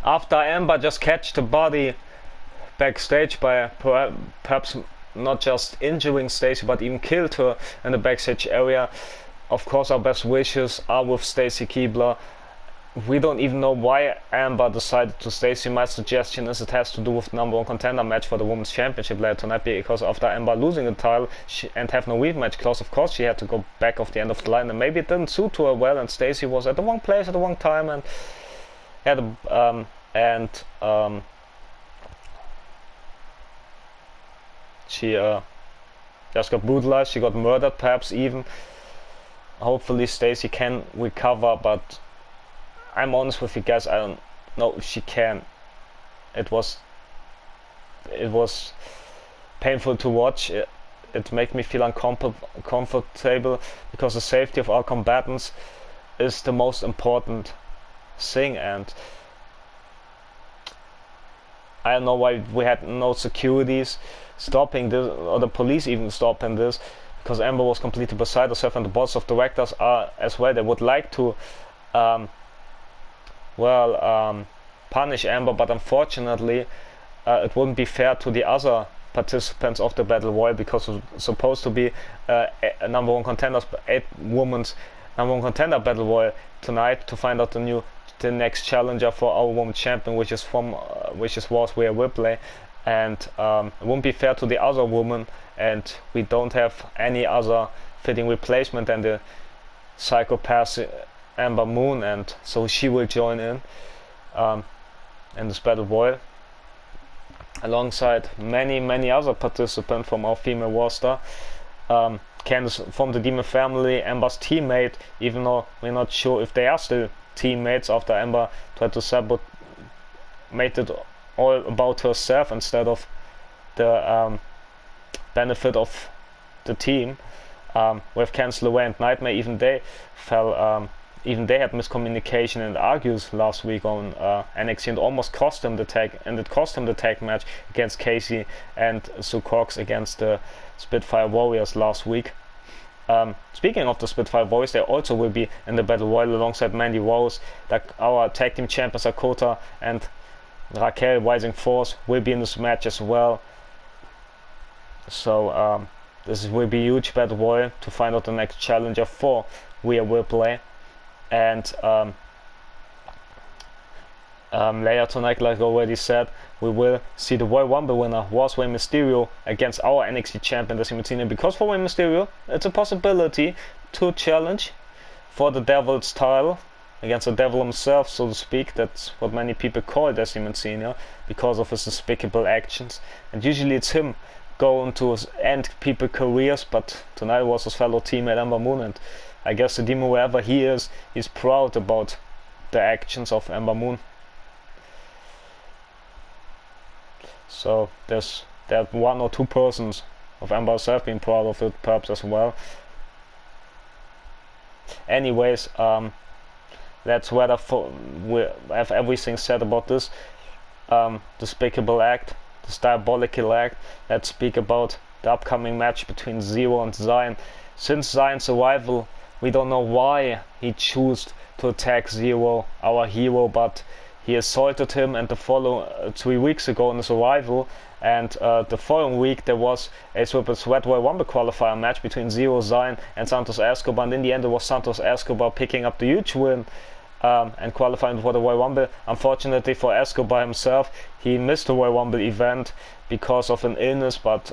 After Amber just catched the body backstage by perhaps not just injuring Stacey but even killed her in the backstage area. Of course, our best wishes are with Stacy Keibler. We don't even know why Amber decided to Stacey. My suggestion is it has to do with the #1 contender match for the Women's Championship later tonight, because after Amber losing the title and have no rematch clause, of course she had to go back off the end of the line, and maybe it didn't suit her well, and Stacey was at the wrong place at the wrong time, and had she just got brutalized. She got murdered, perhaps even. Hopefully Stacey can recover, but I'm honest with you guys, I don't know if she can. It was painful to watch. It made me feel uncomfortable, because the safety of our combatants is the most important thing, and I don't know why we had no securities stopping this, or the police even stopping this, because Amber was completely beside herself, and the board of directors are as well. They would like to punish Amber, but unfortunately it wouldn't be fair to the other participants of the Battle Royal, because it's supposed to be a #1 contenders, 8 women's #1 contender Battle Royal tonight, to find out the next challenger for our women's champion, which is Rhea Ripley, and it won't be fair to the other women, and we don't have any other fitting replacement than the psychopath Ember Moon, and so she will join in this Battle Royal alongside many other participants from our female roster. Candice from the Demon family, Ember's teammate, even though we're not sure if they are still teammates after Ember tried to made it all about herself instead of the benefit of the team. With Candice LeRae and Nightmare, even they had miscommunication and argues last week on NXT, and almost cost him the tag match against Casey and Sue Cox against the Spitfire Warriors last week. Speaking of the Spitfire Warriors, they also will be in the Battle Royal alongside Mandy Rose. Our tag team champions Dakota and Raquel Rising Force will be in this match as well. So this will be a huge Battle Royal to find out the next challenger for Rhea Ripley. And later tonight, like I already said, we will see the Royal Rumble winner, Rey Mysterio, against our NXT champion, Desi Martina. Because for Rey Mysterio, it's a possibility to challenge for the Devil's title against the Devil himself, so to speak. That's what many people call Desi Martina, because of his despicable actions. And usually it's him going to end people's careers, but tonight was his fellow teammate Ember Moon, and I guess the Demon, wherever he is, he's proud about the actions of Ember Moon. So there are 1 or 2 persons of Ember herself being proud of it, perhaps as well. Anyways, that's whether we have everything said about this despicable act, this diabolical act. Let's speak about the upcoming match between Z3r0 and Xion. Since Xion's arrival, we don't know why he chose to attack Z3r0, our hero, but he assaulted him, and the following 3 weeks ago on his arrival, and the following week there was a Triple Threat Royal Rumble qualifier match between Z3r0, Xion and Santos Escobar, and in the end it was Santos Escobar picking up the huge win and qualifying for the Royal Rumble. Unfortunately for Escobar himself, he missed the Royal Rumble event because of an illness, but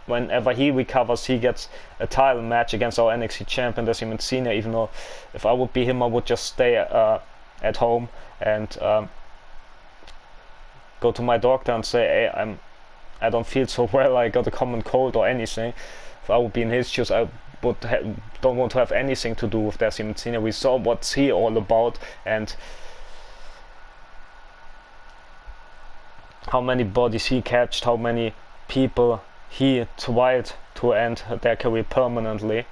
whenever he recovers, he gets a title match against our NXT champion, Desi Martina. Even though if I would be him, I would just stay at home and go to my doctor and say, hey, I don't feel so well, I got a common cold or anything. If I would be in his shoes, I don't want to have anything to do with Desi Martina. We saw what's he all about, and how many bodies he catched, how many people he tried to end their career permanently.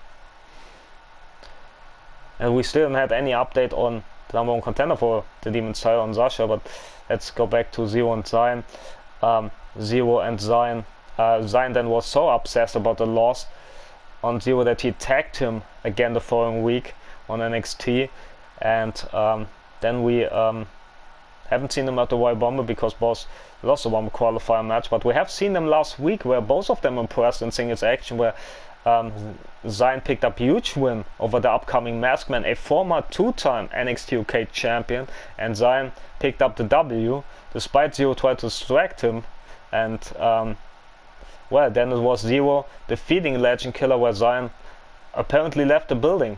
And we still haven't had any update on the #1 contender for the Demon's title on Sasha, but let's go back to Z3r0 and Xion. Z3r0 and Xion. Xion then was so obsessed about the loss on Z3r0 that he attacked him again the following week on NXT, and then we Haven't seen them at the Royal Rumble because both lost the Rumble qualifier match, but we have seen them last week where both of them impressed in singles action, where Xion picked up a huge win over the upcoming Maskman, a former two-time NXT UK champion, and Xion picked up the W despite Z3r0 tried to distract him, and well, then it was Z3r0 defeating Legend Killer, where Xion apparently left the building.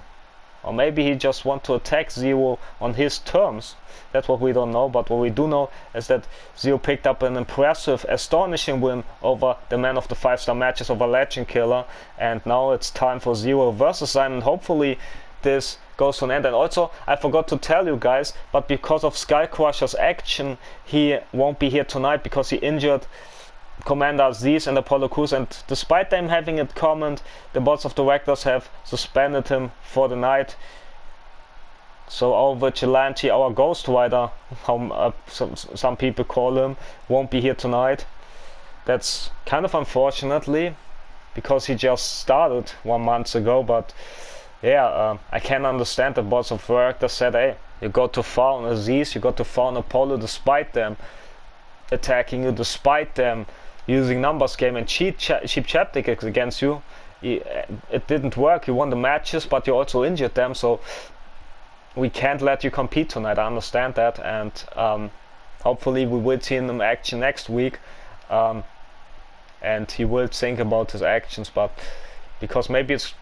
Or maybe he just want to attack Z3r0 on his terms. That's what we don't know, but what we do know is that Z3r0 picked up an impressive, astonishing win over the man of the 5-star matches, over Legend Killer, and now it's time for Z3r0 versus Xion, and hopefully this goes to an end. And also, I forgot to tell you guys, but because of Skycrusher's action, he won't be here tonight because he injured Commander Aziz and Apollo Crews, and despite them having it common, the boards of directors have suspended him for the night. So our vigilante, our Ghost Rider, how some people call him, won't be here tonight. That's kind of unfortunately, because he just started 1 month ago, but yeah, I can understand the boards of directors said, hey, you got too far on Aziz, you got too far on Apollo, despite them attacking you, despite them using numbers game and cheap chaptics against you. It didn't work. You won the matches, but you also injured them, so we can't let you compete tonight. I understand that, and hopefully we will see him in action next week, and he will think about his actions, but because maybe it's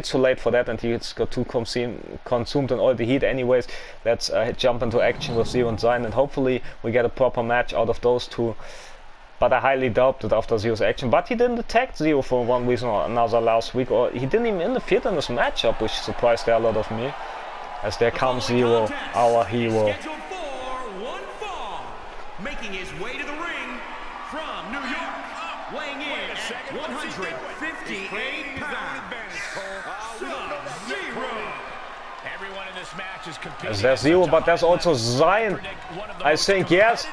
too late for that, and he's got too consumed in all the heat anyways. Let's jump into action with Z3r0 and Xion, and hopefully we get a proper match out of those two. But I highly doubt it after Z3r0's action. But he didn't attack Z3r0 for one reason or another last week, or he didn't even interfere in this matchup, which surprised a lot of me. As there comes Z3r0, our hero. Making his way to the ring from New York, weighing in at 158 pounds. Everyone in this match is competing. There's Z3r0, but there's also Xion. I think, yes.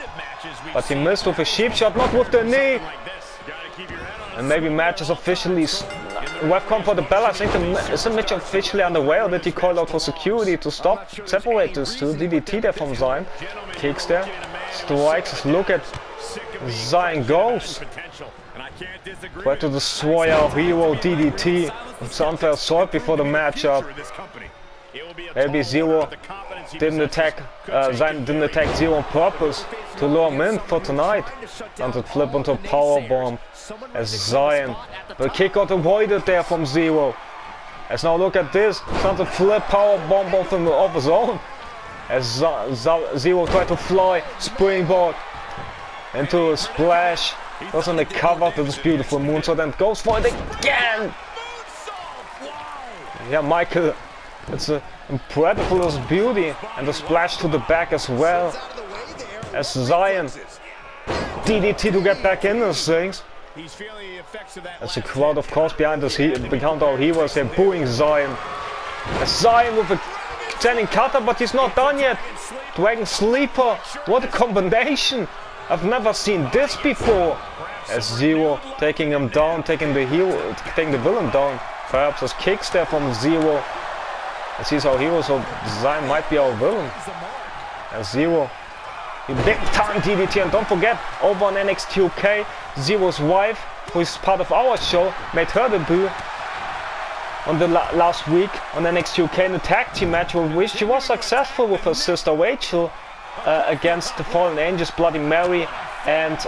But he missed with a sheep shot, not with the knee. And maybe match is officially... We've come for the bell. I think is the match officially underway, or did he call out for security to separate this two? DDT there from Xion. Kicks there. Strikes. Look at Xion goes. Try to destroy our hero, DDT. Some unfair assault before the matchup. Maybe Z3r0 didn't attack, Xion didn't attack Z3r0 on purpose to lure him in for tonight. And to flip into a powerbomb as Xion. The kick got avoided there from Z3r0. As now look at this, trying to flip powerbomb off his own. As Z3r0 tried to fly, springboard into a splash. Goes on the cover to this beautiful moonsault and goes for it again. Yeah, Michael, it's an incredible beauty, and the splash to the back as well. As Xion DDT to get back in those things. As the crowd, of course, behind us, behind our heroes, they're booing Xion. As Xion with a standing cutter, but he's not done yet. Dragon Sleeper, what a combination! I've never seen this before. As Z3r0 taking him down, taking the villain down. Perhaps as kicks there from Z3r0. As he's our hero, so Xion might be our villain. As Z3r0, big time DDT, and don't forget, over on NXT UK, Z3r's wife, who is part of our show, made her debut on the last week on NXT UK in a tag team match, which she was successful with her sister Rachel against the Fallen Angels, Bloody Mary, and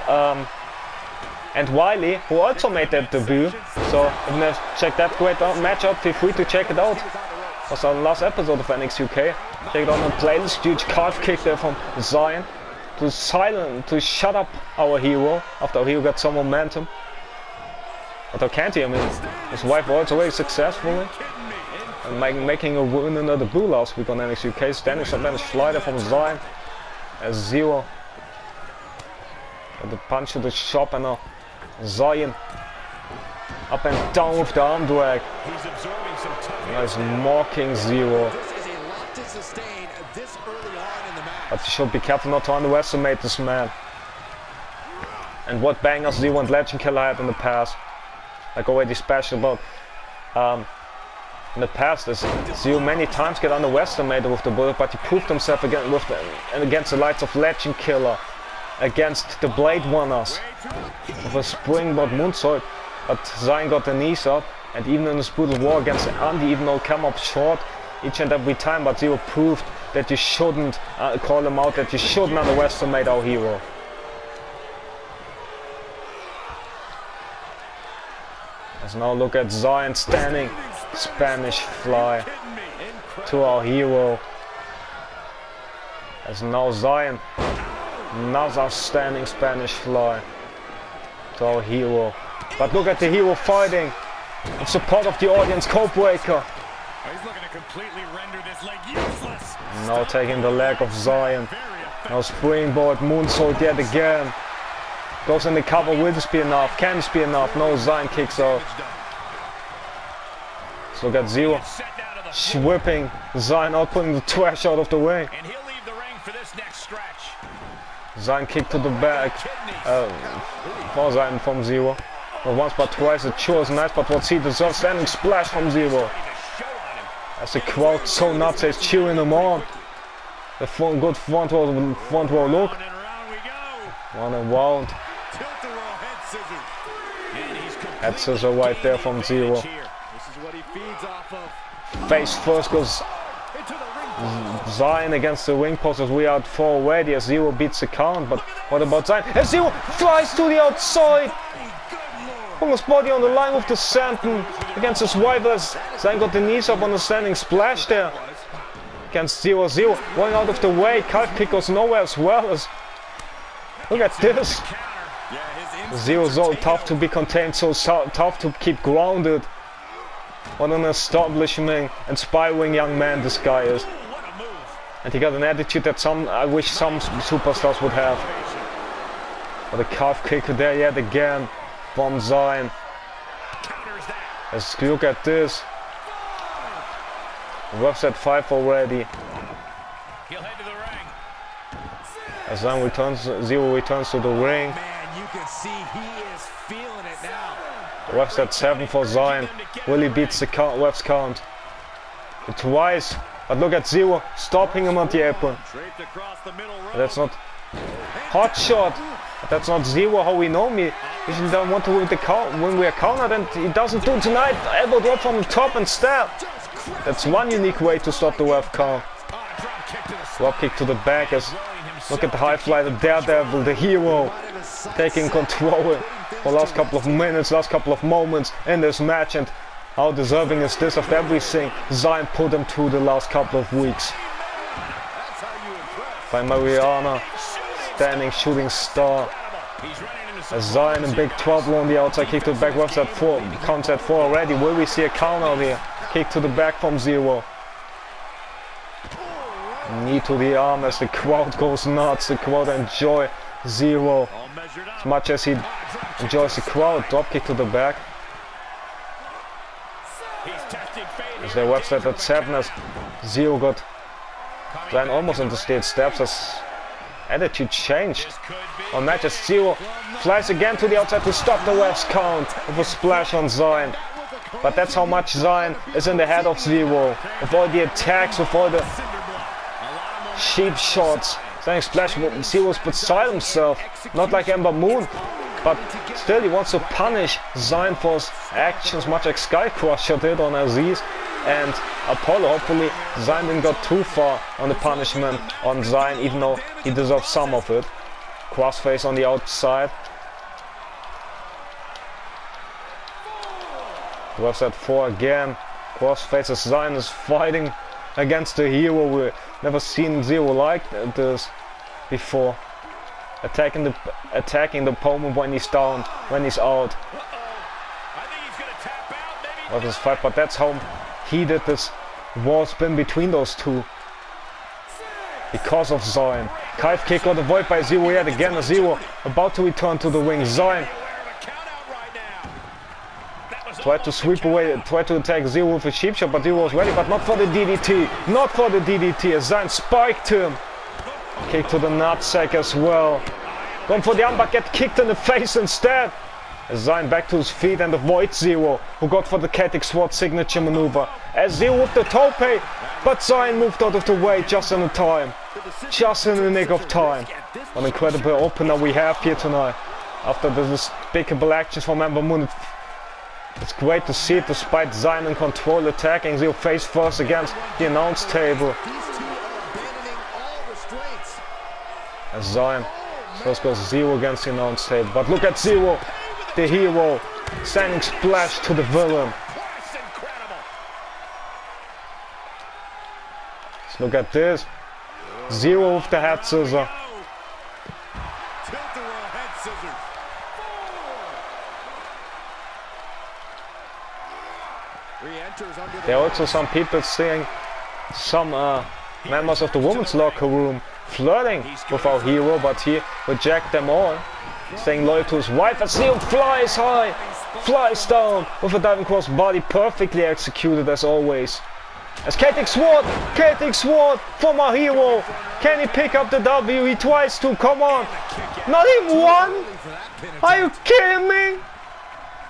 Wiley, who also made that debut. So if you have checked that great match out, feel free to check it out. It was our last episode of NXT UK. Check it out on the playlist. Huge calf kick there from Xion to shut up our hero after our hero got some momentum. But how can't he? I mean, his wife also very successfully and making a win in the debut last week on NXT UK. Standing submission fly there from Xion as Z3r0. And the punch to the shop, and now Xion up and down with the arm drag. Nice mocking Z3r0. But you should be careful not to underestimate this man. And what bangers Z3r0 and Legend Killer had in the past. Like already special about in the past is Z3r0 many times get underestimated with the bullet, but he proved himself again against the likes of Legend Killer, against the Blade Runners with a springboard moonsault. But Xion got the knees up, and even in this brutal war against Andy, even though he came up short each and every time, but Z3r0 proved that you shouldn't call him out, that you shouldn't underestimate our hero. Let's now look at Xion standing Spanish fly to our hero. As now Xion, another standing Spanish fly to our hero. But look at the hero fighting in support of the audience, Codebreaker. He's looking to completely render this leg useless. Now taking the leg of Xion. Now springboard moonsault yet again. Goes in the cover, will this be enough? Can this be enough? No, Xion kicks out. So look at Z3r0 whipping Xion out, putting the trash out of the ring. And he'll leave the ring for this next stretch. Xion kick to the back for Xion from Z3r0. Not once but twice, it sure is nice, but what he deserves, standing splash from Z3r0. As the crowd so nuts is cheering him on. The good front row look. One and round. Head scissor right there from Z3r0. Face first goes Xion against the ring post, as we are at 4 already, as Z3r0 beats the count. But what about Xion? As Z3r0 flies to the outside! Putting his body on the line with the senton against his rival, as Xion got the knees up on the standing splash there. Against Z3r0, going out of the way. Calf kick goes nowhere as well. As look at this. Z3r0 so tough to be contained, so tough to keep grounded. What an inspiring young man this guy is. And he got an attitude that I wish some superstars would have. But a calf kick there yet again from Xion. Let's look at this. Ref's at 5 already. He'll head to the ring. As Xion returns, Z3r0 returns to the ring. Man, you can see he is feeling it now. Ref's at 7 for Xion. Will he beat the ref's count? Twice. But look at Z3r0 stopping him on the apron. That's not hot shot. That's not Z3r0 how we know me. He doesn't want to win the count when we are countered, and he doesn't do tonight. Elbow drop from the top and stab. That's one unique way to stop the ref count. Drop kick to the back. As look at the high fly, the daredevil, the hero, taking control for last couple of minutes, last couple of moments in this match. And how deserving is this of everything Xion put him through the last couple of weeks? By Mariana, standing shooting star. As Xion in big trouble on the outside, kick to the back, ref's at 4, counts at 4 already. Will we see a count out here? Kick to the back from Z3r0. Knee to the arm as the crowd goes nuts. The crowd enjoy Z3r0 as much as he enjoys the crowd. Drop kick to the back. As their website at 7, as Z3r0 got Xion almost into stage steps, as attitude changed on match, as Z3r0 flies again to the outside to stop the ref's count with a splash on Xion. But that's how much Xion is in the head of Z3r0. With all the attacks, with all the cheap shots. Saying splash, Z3r0's beside himself. Not like Ember Moon. But still he wants to punish Xion for his actions, much like Skycrusher did on Aziz and Apollo. Hopefully Xion didn't go too far on the punishment on Xion, even though he deserves some of it. Crossface on the outside. Ref's at 4 again. Crossface as Xion is fighting against the hero. We've never seen Z3r0 like this before. Attacking the opponent when he's down, when he's out. Ref is 5, but that's how heated this war's been between those two. Because of Xion. Kite kick got avoided by Z3r0 yet again. Z3r0 about to return to the ring. Xion tried to sweep away, tried to attack Z3r0 with a sheep shot, but Z3r0 was ready, but not for the DDT. Not for the DDT, as Xion spiked him. Kick to the nutsack as well. Going for the arm, but get kicked in the face instead. As Xion back to his feet and avoids Z3r0, who got for the Celtic Sword signature maneuver. As Z3r0 with the tope, but Xion moved out of the way just in time. Just in the nick of time. What an incredible opener we have here tonight. After the despicable actions from Ember Moon, it's great to see it despite Xion in control attacking Z3r0 face first against the announce table. As Xion first goes Z3r0 against the announce table, but look at Z3r0, the hero, sending splash to the villain. Let's look at this. Z3r0 with the head scissor. There are also some people seeing some members of the women's locker room flirting with our hero, but he rejects them all, staying loyal to his wife. As Z3r0 flies high, flies down with a diving cross body, perfectly executed as always. As Celtic Sword from our hero. Can he pick up the W? He tries to, come on. Not even one? Are you kidding me?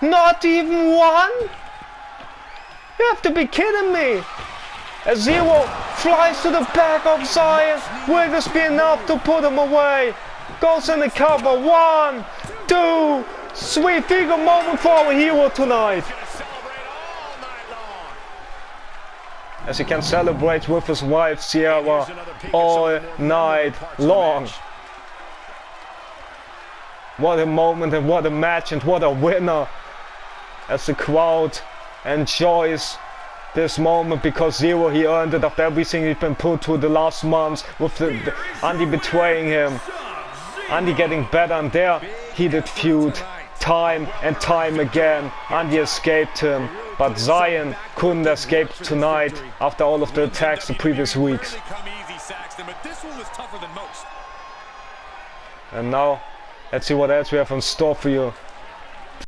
Not even one? You have to be kidding me. As Z3r0 flies to the back of Xion. Will this be enough to put him away? Goes in the cover. 1, 2, 3. Big moment for our hero tonight. As he can celebrate with his wife Sierra all night long. What a moment and what a match and what a winner. As the crowd enjoys this moment because Z3r0, he earned it after everything he's been put through the last months with Andy betraying him. Andy getting better in their heated feud time and time again. Andy escaped him, but Xion couldn't escape tonight after all of the attacks the previous weeks. And now let's see what else we have in store for you.